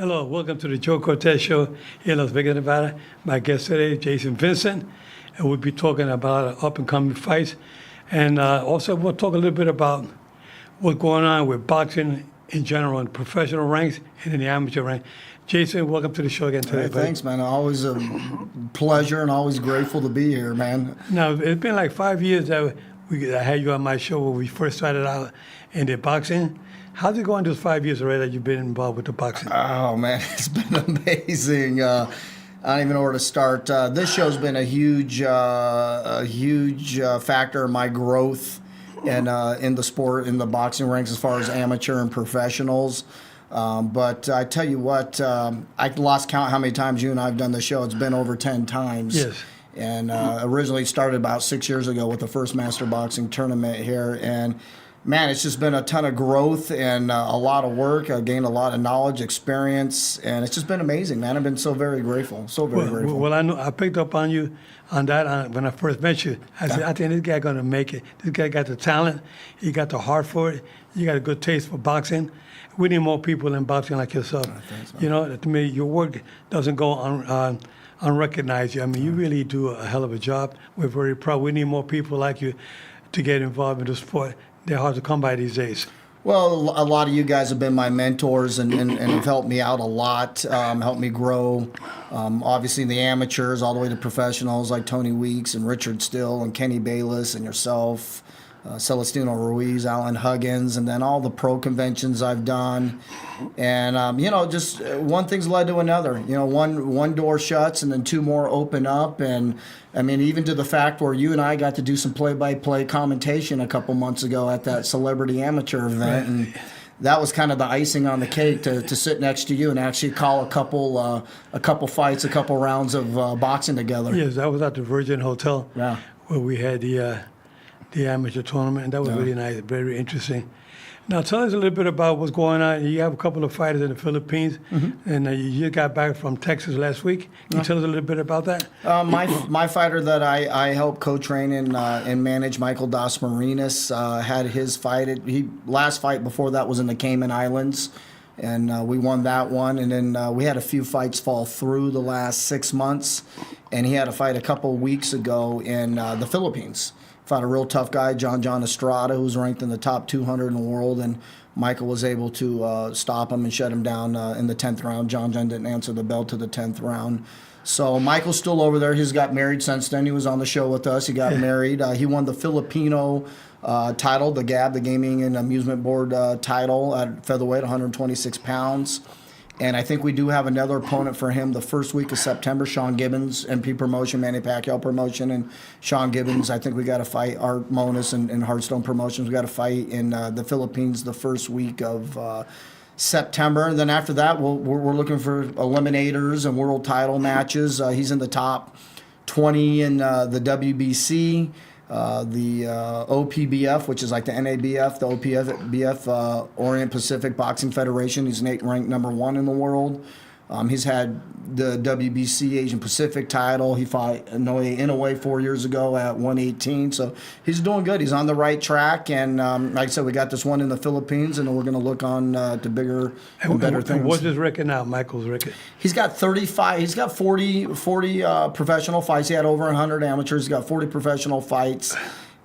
Hello, welcome to the Joe Cortez Show here in Las Vegas, Nevada. My guest today, Jason Vincent, and we'll be talking about up-and-coming fights. And also, we'll talk a little bit about what's going on with boxing in general in professional ranks and in the amateur ranks. Jason, welcome to the show again today. Hey, thanks, man. Always a pleasure and always grateful to be here, man. Now, it's been like 5 years that I had you on my show when we first started out in the boxing. How's it going those 5 years already that you've been involved with the boxing? Oh, man, it's been amazing. I don't even know where to start. This show's been a huge factor in my growth and in the sport, in the boxing ranks as far as amateur and professionals. But I tell you what, I lost count how many times you and I have done the show. It's been over 10 times. Yes. And originally started about 6 years ago with the first Master Boxing tournament here. And man, it's just been a ton of growth and a lot of work. I gained a lot of knowledge, experience, and it's just been amazing, man. I've been so very grateful, grateful. Well, I picked up on you on that when I first met you. I said, I think this guy going to make it. This guy got the talent. He got the heart for it. You got a good taste for boxing. We need more people in boxing like yourself. Thanks, man. You know, to me, your work doesn't go unrecognized. I mean, you really do a hell of a job. We're very proud. We need more people like you to get involved in the sport. They're hard to come by these days. Well, a lot of you guys have been my mentors and have helped me out a lot, helped me grow. Obviously, the amateurs all the way to professionals like Tony Weeks and Richard Still and Kenny Bayless and yourself, Celestino Ruiz, Alan Huggins, and then all the pro conventions I've done. And, just one thing's led to another. One door shuts and then two more open up. And, I mean, even to the fact where you and I got to do some play-by-play commentation a couple months ago at that celebrity amateur event. And that was kind of the icing on the cake to sit next to you and actually call a couple fights, a couple rounds of boxing together. Yes, that was at the Virgin Hotel where we had the amateur tournament, and that was really nice, very interesting. Now, tell us a little bit about what's going on. You have a couple of fighters in the Philippines, and you just got back from Texas last week. Can you tell us a little bit about that? My fighter that I helped co-train and manage, Michael Das Marinas, had his fight. Last fight before that was in the Cayman Islands, and we won that one. And then we had a few fights fall through the last 6 months, and he had a fight a couple weeks ago in the Philippines. Fought a real tough guy, John Estrada, who's ranked in the top 200 in the world, and Michael was able to stop him and shut him down in the 10th round. John didn't answer the bell to the 10th round. So Michael's still over there. He's got married since then. He was on the show with us. He got married. He won the Filipino title, the GAB, the Gaming and Amusement Board title at featherweight, 126 pounds. And I think we do have another opponent for him the first week of September, Sean Gibbons, MP Promotion, Manny Pacquiao Promotion. And Sean Gibbons, I think we got to fight Art Monis and Hearthstone Promotions. We got to fight in the Philippines the first week of September. And then after that, we're looking for eliminators and world title matches. He's in the top 20 in the WBC. The OPBF, which is like the NABF, the OPBF, Orient Pacific Boxing Federation. He's ranked number 1 in the world. He's had the WBC Asian Pacific title. He fought Inoue 4 years ago at 118. So he's doing good. He's on the right track. And like I said, we got this one in the Philippines, and we're going to look on to bigger and better things. What's his record now, Michael's record? He's got 35. He's got 40 professional fights. He had over 100 amateurs. He's got 40 professional fights.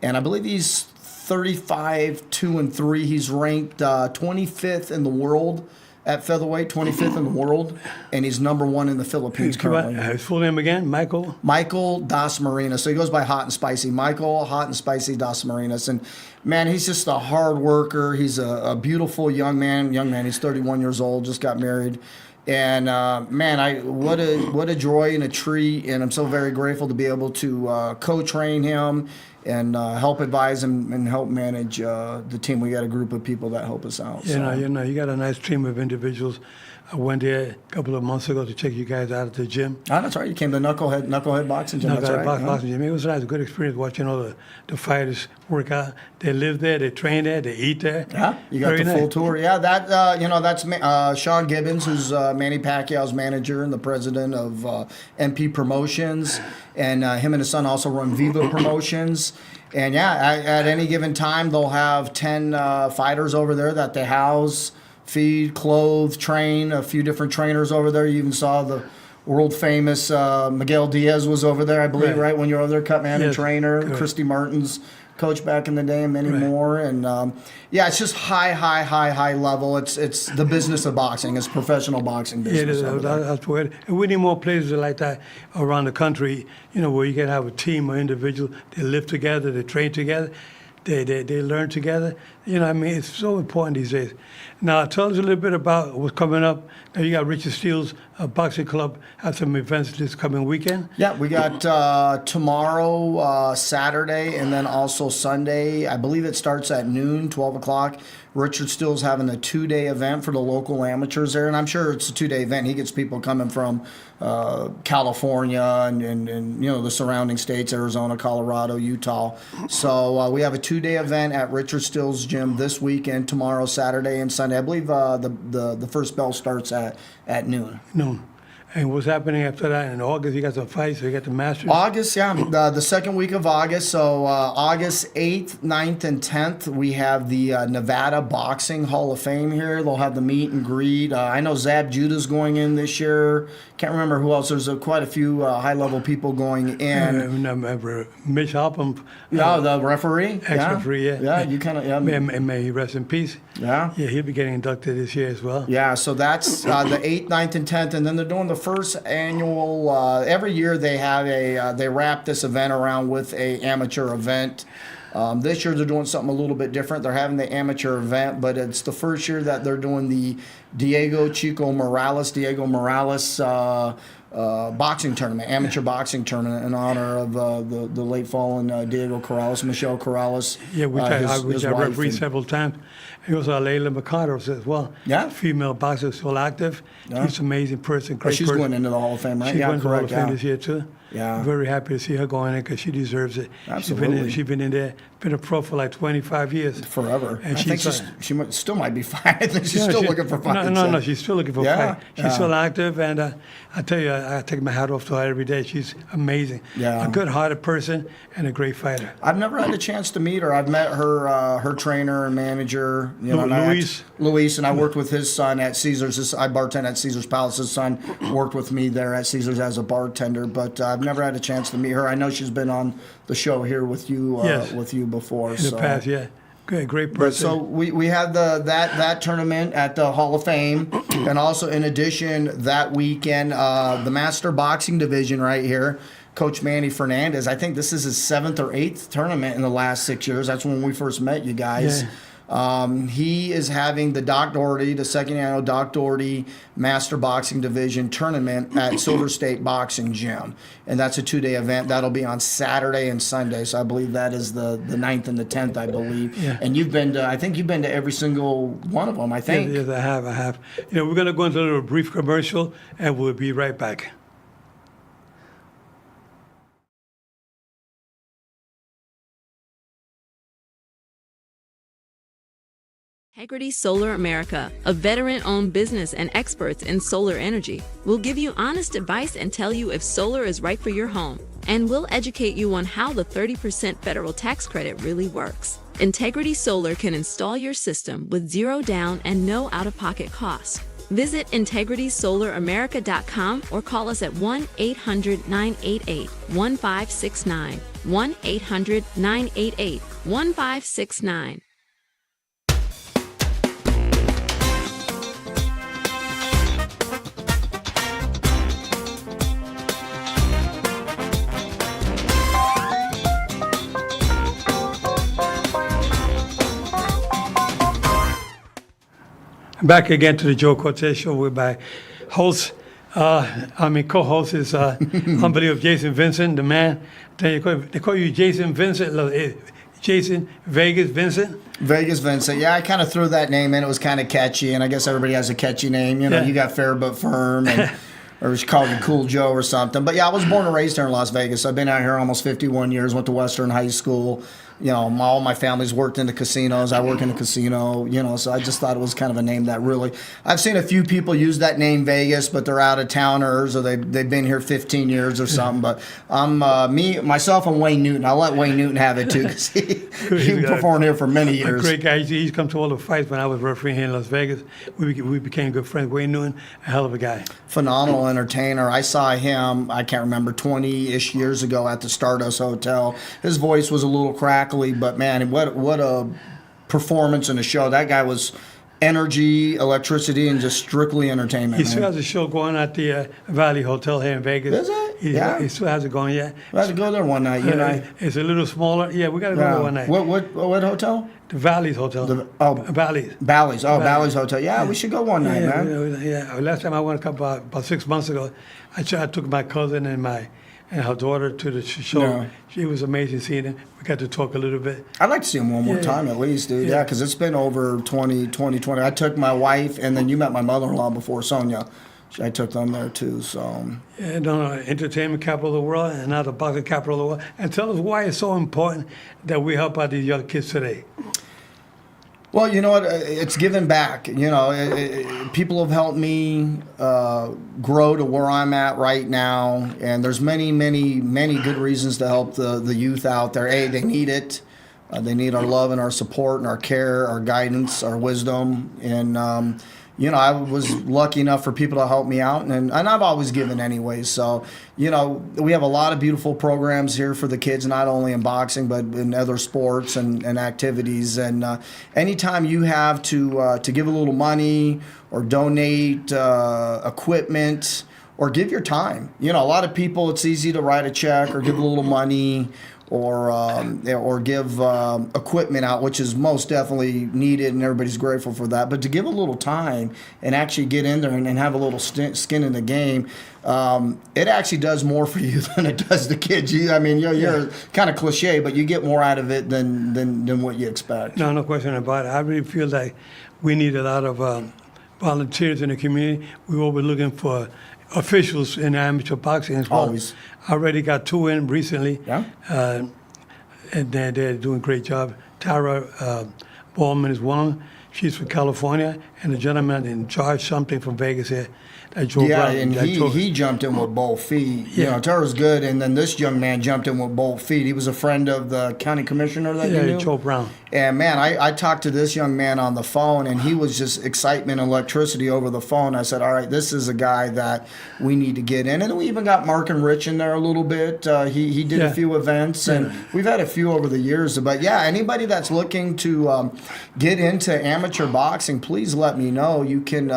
And I believe he's 35, 2-3. He's ranked 25th in the world at featherweight, 25th in the world, and he's number 1 in the Philippines currently. His full name again, Michael? Michael Das Marinas. So he goes by Hot and Spicy. Michael Hot and Spicy Das Marinas. And, man, he's just a hard worker. He's a beautiful young man. He's 31 years old, just got married. And, man, what a joy and a treat, and I'm so very grateful to be able to co-train him and help advise him and help manage the team. We got a group of people that help us out. You got a nice team of individuals. I went there a couple of months ago to check you guys out at the gym. Oh, that's right. You came to Knucklehead Boxing Gym. That's right. Boxing Gym. It was nice, a good experience watching all the fighters work out. They live there, they train there, they eat there. Yeah, you got full tour. Yeah, that's Sean Gibbons, who's Manny Pacquiao's manager and the president of MP Promotions, and him and his son also run Viva Promotions. And yeah, at any given time, they'll have 10 fighters over there that they house feed, clothe, train. A few different trainers over there. You even saw the world famous Miguel Diaz was over there, I believe, right? When you were over there, cut man and trainer. Correct. Christy Martin's coach back in the day, and many more. And yeah, it's just high level. It's the business of boxing. It's professional boxing business. Yeah, that's what. And we need more places like that around the country. You know, where you can have a team or individual. They live together. They train together. They learn together. You know what I mean? It's so important these days. Now, tell us a little bit about what's coming up. Now, you got Richard Steele's Boxing Club has some events this coming weekend. Yeah, we got tomorrow, Saturday, and then also Sunday. I believe it starts at noon, 12 o'clock. Richard Steele's having a 2-day event for the local amateurs there, and I'm sure it's a 2-day event. He gets people coming from California and you know, the surrounding states, Arizona, Colorado, Utah. So we have a 2-day event at Richard Steele's gym this weekend, tomorrow, Saturday, and Sunday. I believe the first bell starts at noon. Noon. And what's happening after that? In August, you got some fights, so you got the Masters? August, yeah, the second week of August. So August 8th, 9th, and 10th, we have the Nevada Boxing Hall of Fame here. They'll have the meet and greet. I know Zab Judah's going in this year. Can't remember who else. There's quite a few high-level people going in. Remember Mitch Halpern. The referee? Ex-referee, yeah. Yeah, you kind of, yeah. May he rest in peace. Yeah. Yeah, he'll be getting inducted this year as well. Yeah, so that's the 8th, 9th, and 10th, and then they're doing the first annual. Every year they have they wrap this event around with a amateur event. This year they're doing something a little bit different. They're having the amateur event, but it's the first year that they're doing the Diego Morales boxing tournament, amateur boxing tournament in honor of the late fallen Diego Corrales, Michelle Corrales. Yeah, which I refereed several times. He was Layla Mercado as well. Yeah. Female boxer, still active. Yeah. She's an amazing person, great she's person. Going into the Hall of Fame, right? She's going to the Hall of Fame yeah. this year, too. Yeah. Very happy to see her going in because she deserves it. Absolutely. She's been in there, been a pro for like 25 years. Forever. And I think she still might be fine. I think she's still looking for fights. No, she's still looking for fights. She's still active, and I tell you, I take my hat off to her every day. She's amazing. Yeah. A good-hearted person and a great fighter. I've never had a chance to meet her. I've met her trainer and manager, Luis, and I worked with his son at Caesars. I bartend at Caesars Palace. His son worked with me there at Caesars as a bartender, but I've never had a chance to meet her. I know she's been on the show here with you before. In the past, yeah. Great person. But so we had that tournament at the Hall of Fame, and also in addition that weekend, the Master Boxing Division right here. Coach Manny Fernandez, I think this is his 7th or 8th tournament in the last 6 years. That's when we first met you guys. Yeah. He is having the second annual Doc Doherty Master Boxing Division tournament at Silver State Boxing Gym. And that's a 2-day event. That'll be on Saturday and Sunday. So I believe that is the 9th and the 10th, I believe. Yeah. And I think you've been to every single one of them, I think. Yes, I have. You know, we're going to go into a little brief commercial, and we'll be right back. Integrity Solar America, a veteran-owned business and experts in solar energy, will give you honest advice and tell you if solar is right for your home. And we'll educate you on how the 30% federal tax credit really works. Integrity Solar can install your system with zero down and no out-of-pocket costs. Visit integritysolar.america.com or call us at 1-800-988-1569. 1-800-988-1569. Back again to the Joe Cortez Show with my host, co-host is unbelievable Jason Vincent, the man. They call you Jason Vincent, Jason Vegas Vincent? Vegas Vincent. Yeah, I kind of threw that name in. It was kind of catchy, and I guess everybody has a catchy name. You know, You got Fair But Firm, and or she called me Cool Joe or something. But yeah, I was born and raised here in Las Vegas. I've been out here almost 51 years. Went to Western High School. You know, all my family's worked in the casinos. I work in a casino, you know, so I just thought it was kind of a name that really, I've seen a few people use that name Vegas, but they're out of towners or they've been here 15 years or something. But I'm myself and Wayne Newton. I'll let Wayne Newton have it too because he performed here for many years. A great guy. He's come to all the fights when I was refereeing here in Las Vegas. We became good friends. Wayne Newton, a hell of a guy. Phenomenal entertainer. I saw him, I can't remember, 20-ish years ago at the Stardust Hotel. His voice was a little crackly, but man, what a performance in a show. That guy was energy, electricity, and just strictly entertainment. He still has a show going at the Valley Hotel here in Vegas. Is it? Yeah. He still has it going, yeah. We had to go there one night, you and I. It's a little smaller. Yeah, we got to go there one night. What hotel? The Valley's Hotel. Valley's. Bally's. Oh, Bally's Hotel. Yeah, we should go one night, man. Yeah. Last time I went about 6 months ago, I took my cousin and her daughter to the show. Yeah. It was amazing seeing it. We got to talk a little bit. I'd like to see him one more time at least, dude. Yeah, because it's been over 2020. I took my wife, and then you met my mother-in-law before, Sonia. I took them there too, so. Yeah, no, entertainment capital of the world and now the boxing capital of the world. And tell us why it's so important that we help out these young kids today. Well, you know what? It's giving back. You know, people have helped me grow to where I'm at right now, and there's many good reasons to help the youth out there. They need it. They need our love and our support and our care, our guidance, our wisdom, and you know, I was lucky enough for people to help me out, and I've always given anyway. So, you know, we have a lot of beautiful programs here for the kids, not only in boxing, but in other sports and activities. And anytime you have to give a little money or donate equipment or give your time. You know, a lot of people, it's easy to write a check or give a little money or give equipment out, which is most definitely needed, and everybody's grateful for that. But to give a little time and actually get in there and have a little skin in the game, it actually does more for you than it does the kids. You're kind of cliche, but you get more out of it than what you expect. No question about it. I really feel like we need a lot of volunteers in the community. We were looking for officials in amateur boxing as well. Always. I already got 2 in recently. Yeah. And they're doing a great job. Tara Ballman is one of them. She's from California, and the gentleman in charge, something from Vegas here, that drove Yeah, out. and he jumped in with both feet. Yeah. You know, Tara's good, and then this young man jumped in with both feet. He was a friend of the county commissioner that you knew. Joe Brown. And man, I talked to this young man on the phone, and he was just excitement and electricity over the phone. I said, all right, this is a guy that we need to get in. And then we even got Mark and Rich in there a little bit. He did a few events, and we've had a few over the years. But yeah, anybody that's looking to get into amateur boxing, please let me know. You can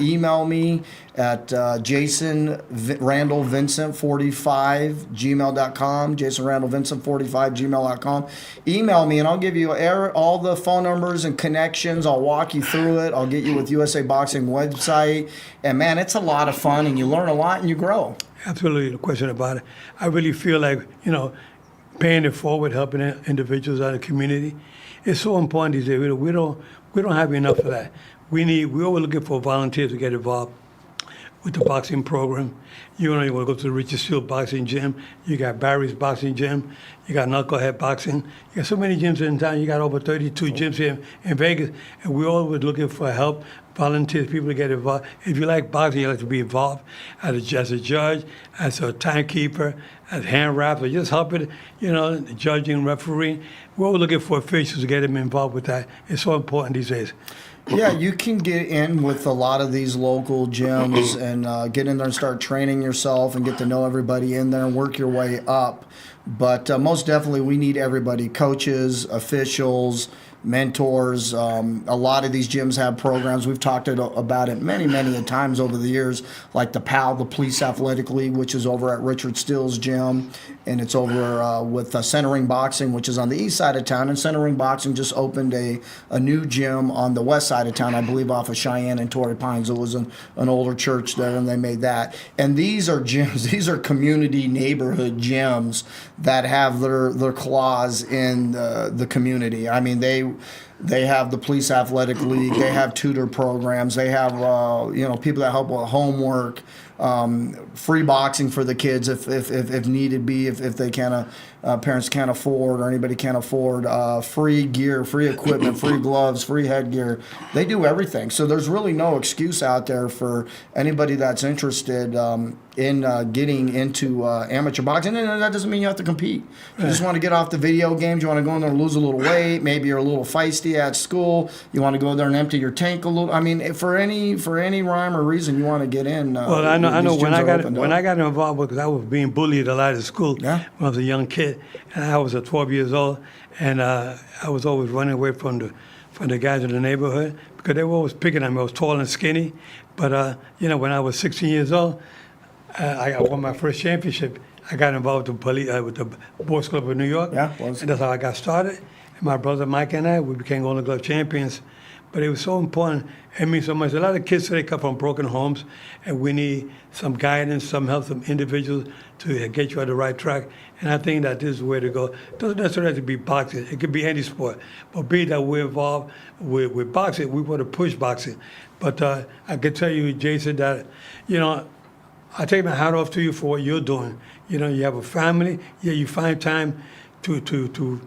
email me at jasonrandallvincent45gmail.com, jasonrandallvincent45gmail.com. Email me and I'll give you all the phone numbers and connections. I'll walk you through it. I'll get you with USA Boxing website. And man, it's a lot of fun, and you learn a lot and you grow. Absolutely, no question about it. I really feel like, you know, paying it forward, helping individuals out of the community, it's so important these days. We don't have enough of that. We're always looking for volunteers to get involved with the boxing program. You want to go to the Richard Steele Boxing Gym. You got Barry's Boxing Gym. You got Knucklehead Boxing. You got so many gyms in town. You got over 32 gyms here in Vegas. And we're always looking for help, volunteers, people to get involved. If you like boxing, you like to be involved as a judge, as a timekeeper, as hand wraps, or just helping, judging, refereeing. We're always looking for officials to get them involved with that. It's so important these days. Yeah, you can get in with a lot of these local gyms and get in there and start training yourself and get to know everybody in there and work your way up. But most definitely we need everybody, coaches, officials, mentors. A lot of these gyms have programs. We've talked about it many times over the years, like the PAL, the Police Athletic League, which is over at Richard Steele's gym, and it's over with Centering Boxing, which is on the east side of town. And Centering Boxing just opened a new gym on the west side of town, I believe off of Cheyenne and Torrey Pines. It was an older church there, and they made that. And these are gyms, these are community neighborhood gyms that have their claws in the community. I mean, They have the police athletic league. They have tutor programs. They have people that help with homework. Free boxing for the kids if needed be, if they can't, parents can't afford or anybody can't afford. Free gear, free equipment, free gloves, free headgear. They do everything. So there's really no excuse out there for anybody that's interested in getting into amateur boxing. And that doesn't mean you have to compete. You just want to get off the video games. You want to go in there and lose a little weight. Maybe you're a little feisty at school. You want to go there and empty your tank a little. I mean, for any rhyme or reason, you want to get in. Well, I know when I got involved because I was being bullied a lot at school when I was a young kid, and I was 12 years old, and I was always running away from the guys in the neighborhood because they were always picking on me. I was tall and skinny, but when I was 16 years old, I won my first championship. I got involved with the Boys Club of New York, and that's how I got started. And my brother Mike and I, we became Golden Glove champions. But it was so important. It means so much. A lot of kids today come from broken homes, and we need some guidance, some help, some individuals to get you on the right track. And I think that this is the way to go. It doesn't necessarily have to be boxing. It could be any sport. But being that we're involved with boxing, we want to push boxing. But I can tell you, Jason, that, I take my hat off to you for what you're doing. You have a family. Yeah, you find time to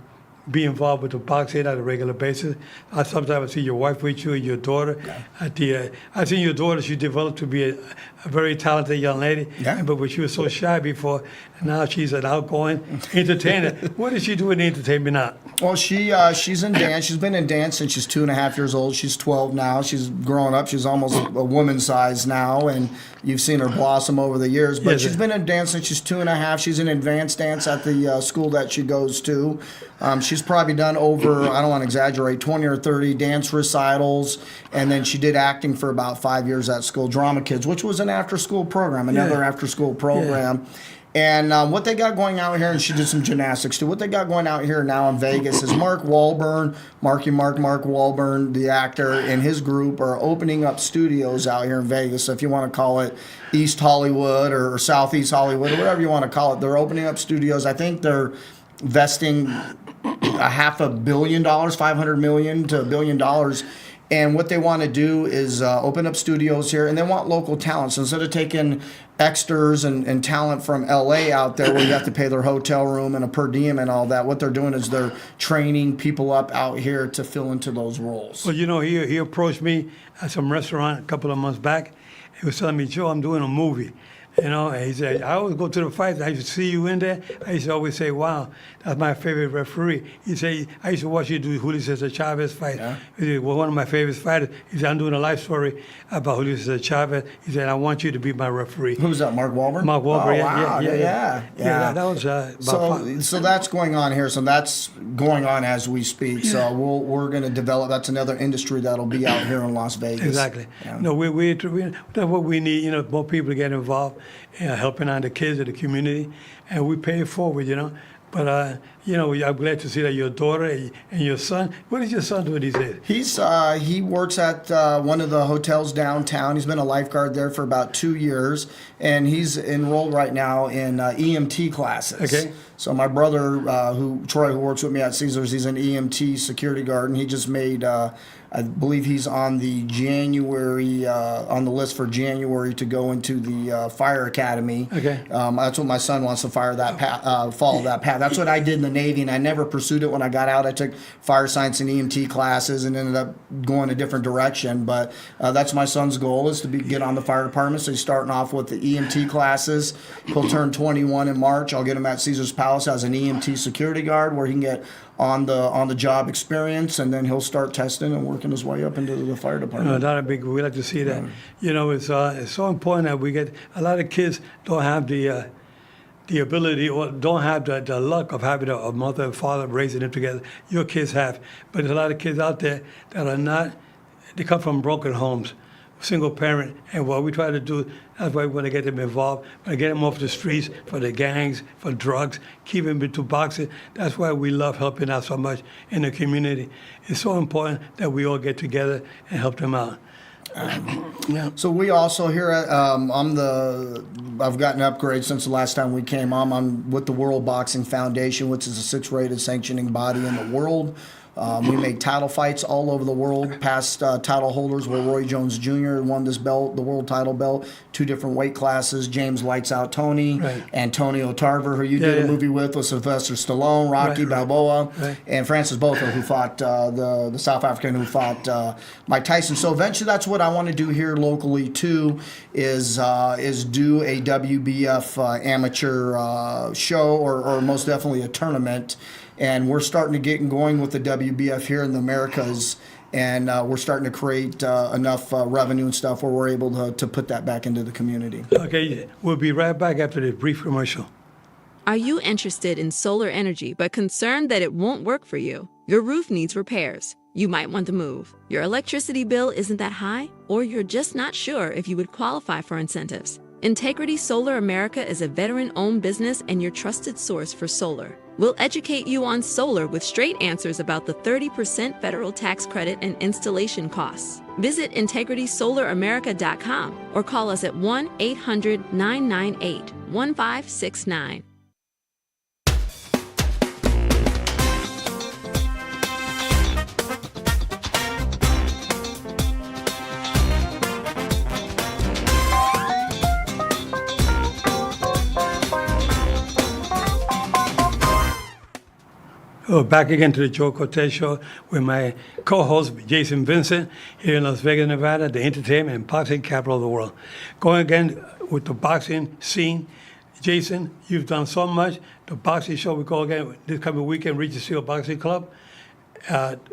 be involved with the boxing on a regular basis. Sometimes I see your wife with you and your daughter. Yeah. I see your daughter, she developed to be a very talented young lady. Yeah. But she was so shy before, and now she's an outgoing entertainer. What does she do in entertainment now? Well, she's in dance. She's been in dance since she's 2.5 years old. She's 12 now. She's growing up. She's almost a woman's size now, and you've seen her blossom over the years. But she's been in dance since she's 2.5. She's in advanced dance at the school that she goes to. She's probably done over, I don't want to exaggerate, 20 or 30 dance recitals, and then she did acting for about 5 years at school, Drama Kids, which was an after-school program, another after-school program. And what they got going out here, and she did some gymnastics too, what they got going out here now in Vegas is Mark Wahlberg, Mark Wahlberg, the actor, and his group are opening up studios out here in Vegas. So if you want to call it East Hollywood or Southeast Hollywood or whatever you want to call it, they're opening up studios. I think they're vesting $500 million, $500 million to $1 billion. And what they want to do is open up studios here, and they want local talent. So instead of taking extras and talent from L.A. out there where you have to pay their hotel room and a per diem and all that, what they're doing is they're training people up out here to fill into those roles. Well, he approached me at some restaurant a couple of months back. He was telling me, Joe, I'm doing a movie. And he said, I always go to the fights. I used to see you in there. I used to always say, wow, that's my favorite referee. He said, I used to watch you do Julio Cesar Chavez fight. Yeah. He said, well, one of my favorite fighters. He said, I'm doing a life story about Julio Cesar Chavez. He said, I want you to be my referee. Who's that, Mark Wahlberg? Mark Wahlberg, wow. Yeah, that was about so that's going on here. So that's going on as we speak. Yeah. So we're going to develop. That's another industry that'll be out here in Las Vegas. Exactly. Yeah. No, that's what we need, more people to get involved. Helping on the kids of the community, and we pay it forward, But, I'm glad to see that your daughter and your son, what is your son doing these days? He works at one of the hotels downtown. He's been a lifeguard there for about 2 years, and he's enrolled right now in EMT classes. Okay. So my brother, Troy, who works with me at Caesars, he's an EMT security guard, and he just made, I believe he's on the on the list for January to go into the fire academy. Okay. That's what my son wants to follow that path. That's what I did in the Navy, and I never pursued it when I got out. I took fire science and EMT classes and ended up going a different direction. But that's my son's goal, is to get on the fire department. So he's starting off with the EMT classes. He'll turn 21 in March. I'll get him at Caesars Palace as an EMT security guard, where he can get on the job experience, and then he'll start testing and working his way up into the fire department. We like to see that. It's so important that we get a lot of kids don't have the ability or don't have the luck of having a mother and father raising them together. Your kids have, but there's a lot of kids out there that are not. They come from broken homes, single parent, and what we try to do, that's why we want to get them involved, get them off the streets for the gangs, for drugs, keep them into boxing. That's why we love helping out so much in the community. It's so important that we all get together and help them out. So we also here at I've gotten an upgrade since the last time we came. I'm with the World Boxing Foundation, which is a 6th rated sanctioning body in the world. We make title fights all over the world. Past title holders were Roy Jones Jr. won this belt, the world title belt, 2 different weight classes. James Lights Out Tony, Right. Antonio Tarver, who you did a movie with Sylvester Stallone, Rocky Balboa, and Francis Botha, who fought the South African who fought Mike Tyson. So eventually, that's what I want to do here locally too, is do a WBF amateur show or most definitely a tournament. And we're starting to get going with the WBF here in the Americas, and we're starting to create enough revenue and stuff where we're able to put that back into the community. Okay, we'll be right back after this brief commercial. Are you interested in solar energy but concerned that it won't work for you? Your roof needs repairs. You might want to move. Your electricity bill isn't that high, or you're just not sure if you would qualify for incentives. Integrity Solar America is a veteran-owned business and your trusted source for solar. We'll educate you on solar with straight answers about the 30% federal tax credit and installation costs. Visit integritysolar.america.com or call us at 1-800-998-1569. Back again to the Joe Cortez Show with my co-host, Jason Vincent, here in Las Vegas, Nevada, the entertainment and boxing capital of the world. Going again with the boxing scene. Jason, you've done so much. The boxing show, we go again this coming weekend, Regis Seal Boxing Club,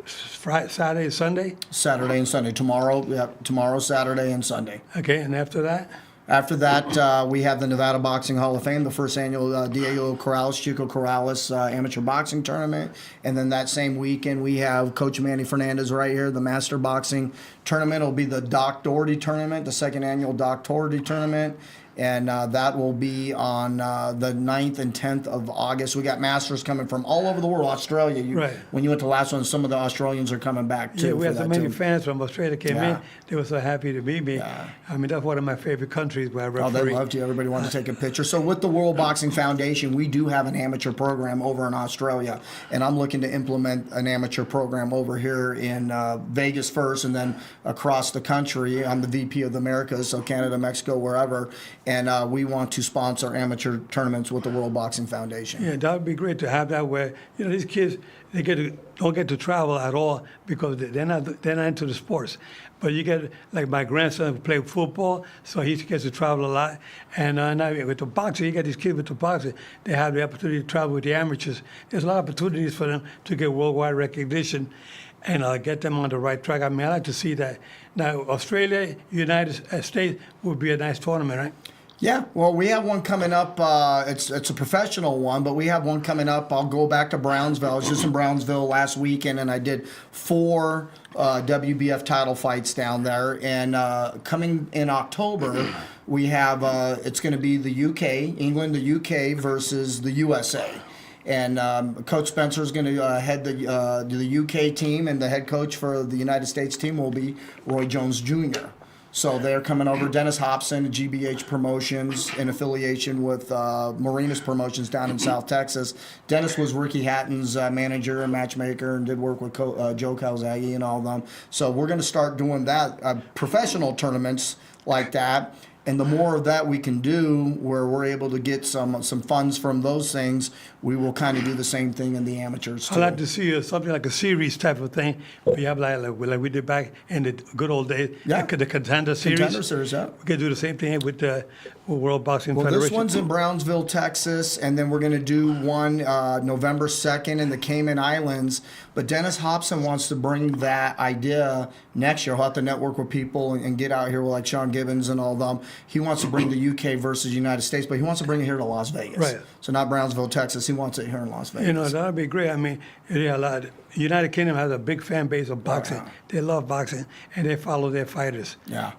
Saturday, Sunday. Saturday and Sunday. Tomorrow, Saturday, and Sunday. Okay, and after that? After that, we have the Nevada Boxing Hall of Fame, the first annual Diego Chico Corrales amateur boxing tournament. And then that same weekend, we have Coach Manny Fernandez right here, the Master Boxing Tournament. It'll be the Doc Doherty Tournament, the second annual Doc Doherty Tournament. And that will be on the 9th and 10th of August. We got masters coming from all over the world. Australia. Right. When you went to the last one, some of the Australians are coming back too. Yeah, we had so many too. fans from Australia came Yeah. in. They were so happy to meet me. Yeah. I mean, that's one of my favorite countries where I Oh, referee. they loved you. Everybody wanted to take a picture. So with the World Boxing Foundation, we do have an amateur program over in Australia, and I'm looking to implement an amateur program over here in Vegas first, and then across the country. I'm the VP of the Americas, so Canada, Mexico, wherever, and we want to sponsor amateur tournaments with the World Boxing Foundation. Yeah, that would be great to have that where, these kids, they don't get to travel at all because they're not into the sports. But you get, like my grandson who played football, so he gets to travel a lot. And now with the boxing, you get these kids with the boxing, they have the opportunity to travel with the amateurs. There's a lot of opportunities for them to get worldwide recognition and get them on the right track. I mean, I like to see that. Now, Australia, United States would be a nice tournament, right? Yeah, well, we have one coming up. It's a professional one, but we have one coming up. I'll go back to Brownsville. I was just in Brownsville last weekend, and I did 4 WBF title fights down there. And coming in October, we have it's going to be the UK, England, the UK versus the USA. And Coach Spencer is going to head the UK team, and the head coach for the United States team will be Roy Jones Jr. So they're coming over. Dennis Hobson, GBH Promotions, in affiliation with Marinas Promotions down in South Texas. Dennis was Ricky Hatton's manager and matchmaker and did work with Joe Calzaghe and all of them. So we're going to start doing that, professional tournaments like that. And the more of that we can do, where we're able to get some funds from those things, we will kind of do the same thing in the amateurs too. I'd like to see something like a series type of thing. We have like we did back in the good old days. Yeah. The Contender Series. Contender Series, yeah. We could do the same thing with the World Boxing Well, Federation. this one's in Brownsville, Texas, and then we're going to do one November 2nd in the Cayman Islands. But Dennis Hobson wants to bring that idea next year. He'll have to network with people and get out here with like Sean Gibbons and all them. He wants to bring the UK versus United States, but he wants to bring it here to Las Vegas. Right. So not Brownsville, Texas. He wants it here in Las Vegas. That would be great. I mean, yeah, a lot. United Kingdom has a big fan base of boxing. yeah. They love boxing, and they follow their fighters. Yeah.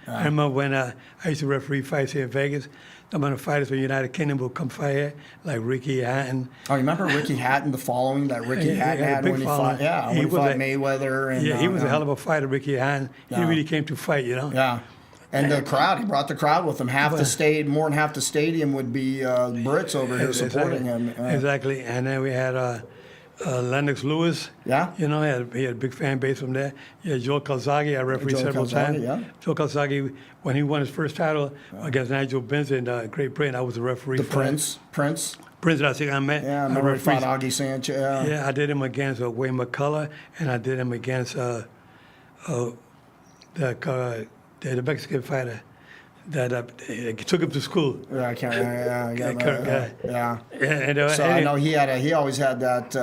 I remember when I used to referee fights here in Vegas. Some of the fighters from United Kingdom would come fight here, like Ricky Hatton. Oh, you remember Ricky Hatton, the following that Ricky Yeah, Hatton he had a had big when he following. fought? Yeah, He when he was fought a- Mayweather. And, Yeah, he was a hell of a fighter, Ricky Hatton. He Yeah. really came to fight, Yeah. And the crowd, he brought the crowd with him. More than half the stadium would be Brits over here supporting him. Exactly. And then we had Lennox Lewis. Yeah. You know, he had a big fan base from there. Yeah, Joe Calzaghe, I refereed Joe several Calzaghe, times. yeah. Joe Calzaghe, when he won his first title against Nigel Benson in Great Britain, I was a referee The for Prince. Prince, I think I met. Yeah, I remember refereed- fought Augie Sanchez. Yeah. Yeah, I did him against Wayne McCullough, and I did him against the Mexican fighter that took him to school. Yeah, I can't. Yeah. And, So I know he always had that,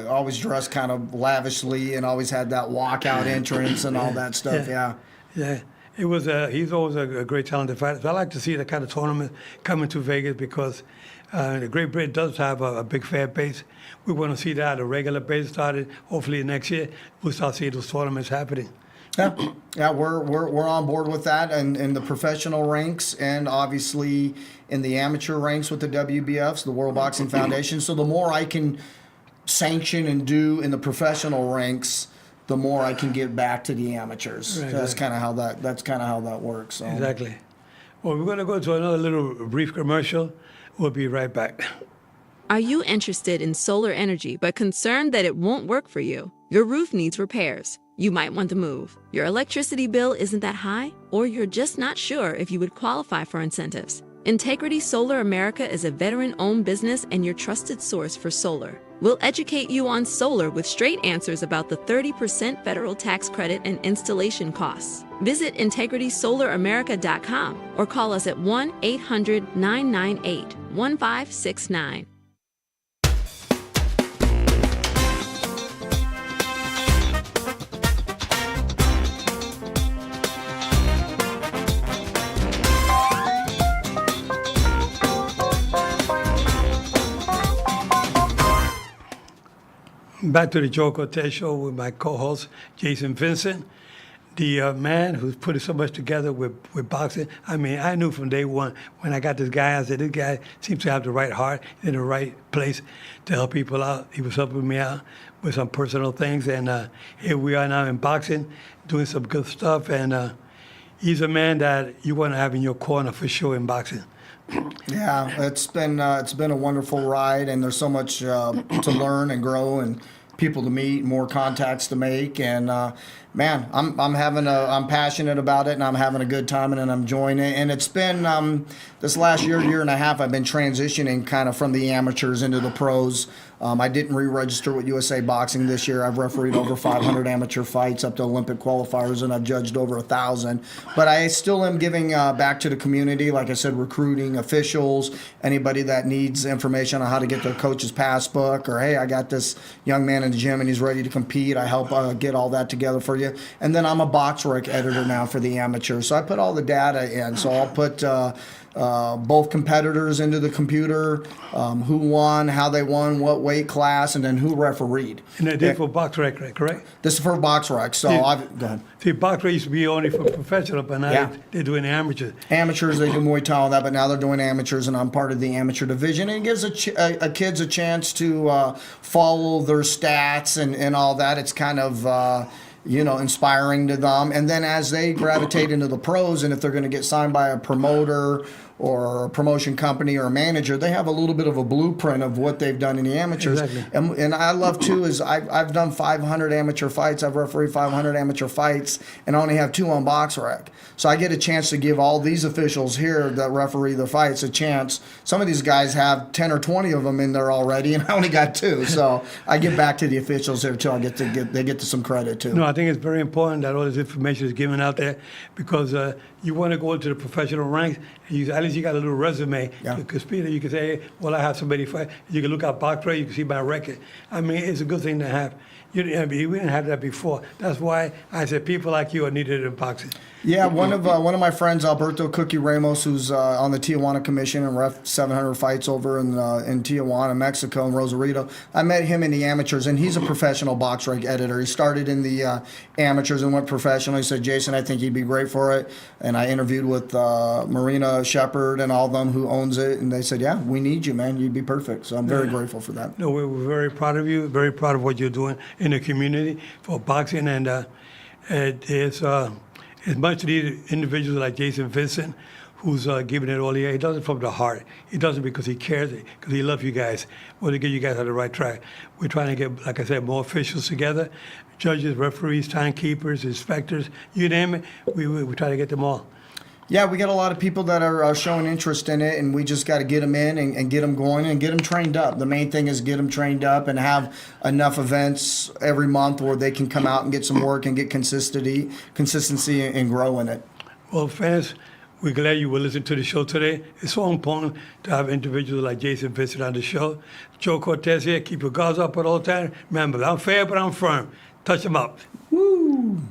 always dressed kind of lavishly and always had that walkout entrance and all that stuff. Yeah. Yeah, it was. He's always a great talented fighter. So I like to see that kind of tournament coming to Vegas because the Great Britain does have a big fan base. We want to see that at a regular basis started. Hopefully next year we'll start seeing those tournaments happening. Yeah, we're on board with that, and in the professional ranks, and obviously in the amateur ranks with the WBFs, the World Boxing Foundation. So the more I can sanction and do in the professional ranks, the more I can get back to the amateurs. Right, So that's right. kind of how that works. So. Exactly. Well, we're going to go to another little brief commercial. We'll be right back. Are you interested in solar energy but concerned that it won't work for you? Your roof needs repairs. You might want to move. Your electricity bill isn't that high, or you're just not sure if you would qualify for incentives. Integrity Solar America is a veteran-owned business and your trusted source for solar. We'll educate you on solar with straight answers about the 30% federal tax credit and installation costs. Visit integritysolar.america.com or call us at 1-800-998-1569. Back to the Joe Cortez Show with my co-host, Jason Vincent, the man who's putting so much together with boxing. I mean, I knew from day one when I got this guy, I said, this guy seems to have the right heart in the right place to help people out. He was helping me out with some personal things, and here we are now in boxing, doing some good stuff, and he's a man that you want to have in your corner for sure in boxing. Yeah, it's been a wonderful ride, and there's so much to learn and grow, and people to meet, more contacts to make, and man, I'm passionate about it, and I'm having a good time, and I'm enjoying it. And it's been this last year and a half, I've been transitioning kind of from the amateurs into the pros. I didn't re-register with USA Boxing this year. I've refereed over 500 amateur fights up to Olympic qualifiers, and I've judged over 1,000. But I still am giving back to the community, like I said, recruiting officials, anybody that needs information on how to get their coach's passbook, or hey, I got this young man in the gym and he's ready to compete. I help get all that together for you. And then I'm a box rec editor now for the amateurs, so I put all the data in. So I'll put both competitors into the computer, who won, how they won, what weight class, and then who refereed. And they did for box rec, correct? This is for box rec, so Yeah. go ahead. See, box rec used to be only for professional, but now Yeah. they're doing amateur. Amateurs, they do Muay Thai and that, but now they're doing amateurs, and I'm part of the amateur division. And it gives a kids a chance to follow their stats and all that. It's kind of inspiring to them. And then as they gravitate into the pros, and if they're going to get signed by a promoter or a promotion company or a manager, they have a little bit of a blueprint of what they've done in the amateurs. Exactly. And I love too is I've done 500 amateur fights. I've refereed 500 amateur fights, and I only have 2 on box rec. So I get a chance to give all these officials here that referee the fights a chance. Some of these guys have 10 or 20 of them in there already, and I only got 2. So I get back to the officials here too. They get to some credit too. No, I think it's very important that all this information is given out there because you want to go into the professional ranks. And at least you got a little resume. Yeah. Because you can say, hey, well, I have somebody fight. You can look at box rec, you can see my record. I mean, it's a good thing to have. We didn't have that before. That's why I said people like you are needed in boxing. Yeah, one of my friends, Alberto Cookie Ramos, who's on the Tijuana Commission and ref 700 fights over in Tijuana, Mexico, and Rosarito. I met him in the amateurs, and he's a professional box rec editor. He started in the amateurs and went professional. He said, Jason, I think he'd be great for it. And I interviewed with Marina Shepard and all of them who owns it, and they said, yeah, we need you, man. You'd be perfect. So I'm very grateful for that. No, we're very proud of you, very proud of what you're doing in the community for boxing, and it's much needed individuals like Jason Vincent who's giving it all. He does it from the heart. He does it because he cares, because he loves you guys. Want to get you guys on the right track. We're trying to get, like I said, more officials together, judges, referees, timekeepers, inspectors, you name it. We try to get them all. Yeah, we got a lot of people that are showing interest in it, and we just got to get them in and get them going and get them trained up. The main thing is get them trained up and have enough events every month where they can come out and get some work and get consistency and grow in it. Well, fans, we're glad you will listen to the show today. It's so important to have individuals like Jason Vincent on the show. Joe Cortez here. Keep your guards up at all times. Remember, I'm fair, but I'm firm. Touch them up. Woo!